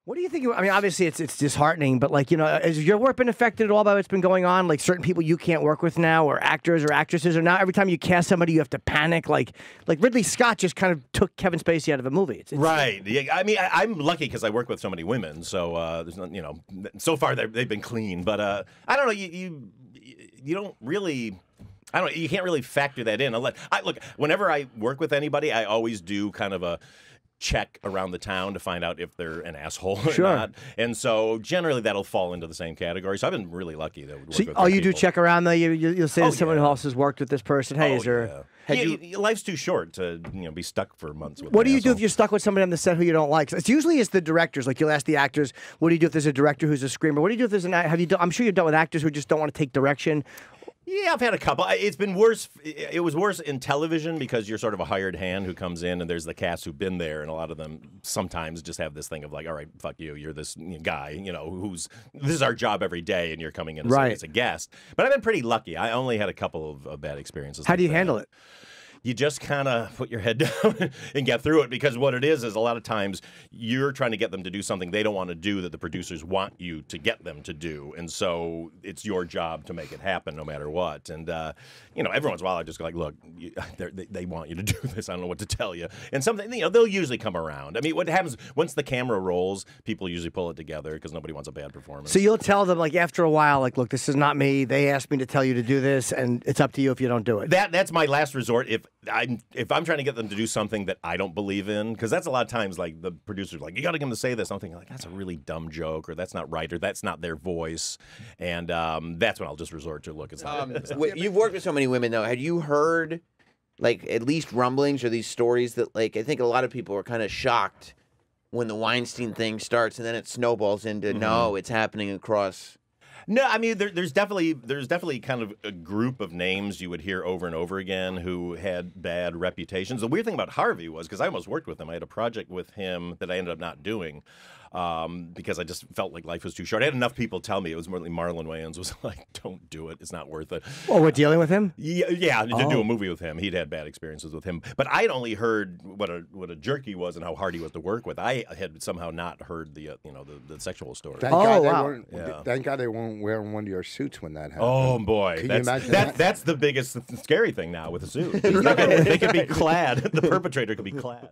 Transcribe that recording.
What do you think? I mean, obviously it's disheartening, but like, has your work been affected at all by what's been going on? Like certain people you can't work with now, or actors or actresses, or now every time you cast somebody, you have to panic. Like Ridley Scott just kind of took Kevin Spacey out of a movie. Right. Yeah, I mean, I'm lucky because I work with so many women, so there's not, so far they've been clean. But I don't know. You don't really. I don't know. You can't really factor that in. Look, whenever I work with anybody, I always do kind of a check around the town to find out if they're an asshole or not. And so generally that'll fall into the same category. So I've been really lucky that work with you people. do check around though? You'll say to someone who else has worked with this person, hey, is there... Yeah. Life's too short to be stuck for months with What do you do if you're stuck with somebody on the set who you don't like? It's usually the directors. Like you'll ask the actors, what do you do if there's a director who's a screamer? What do you do if there's I'm sure you've dealt with actors who just don't want to take direction. Yeah, I've had a couple. It's been worse. It was worse in television because you're sort of a hired hand who comes in, and there's the cast who've been there, and a lot of them sometimes just have this thing of like, all right, fuck you, you're this guy, this is our job every day, and you're coming in as a guest. But I've been pretty lucky. I only had a couple of bad experiences. How do you handle it? You just kind of put your head down and get through it, because what it is a lot of times you're trying to get them to do something they don't want to do that the producers want you to get them to do. And so it's your job to make it happen no matter what. And, every once in a while I just go like, look, they want you to do this. I don't know what to tell you. And something, they'll usually come around. I mean, what happens once the camera rolls, people usually pull it together because nobody wants a bad performance. So you'll tell them like after a while, like, look, this is not me. They asked me to tell you to do this, and it's up to you if you don't do it. That's my last resort. If I'm trying to get them to do something that I don't believe in, because that's a lot of times like the producer's like, you got to get them to say this. I'm thinking like, that's a really dumb joke, or that's not right, or that's not their voice, and that's when I'll just resort to look. It's not. You've worked with so many women though. Had you heard like at least rumblings or these stories that like I think a lot of people are kind of shocked when the Weinstein thing starts and then it snowballs into no, it's happening across. No, I mean there's definitely kind of a group of names you would hear over and over again who had bad reputations. The weird thing about Harvey was, because I almost worked with him, I had a project with him that I ended up not doing because I just felt like life was too short. I had enough people tell me. It was more like Marlon Wayans was like, don't do it, it's not worth it. Oh, we're dealing with him? Yeah, to do a movie with him. He'd had bad experiences with him, but I'd only heard what a jerk he was and how hard he was to work with. I had somehow not heard the sexual story. Thank God they weren't wearing one of your suits when that happened. Oh boy, Can you imagine that? That's the biggest scary thing now with a suit. They could be clad. The perpetrator could be clad.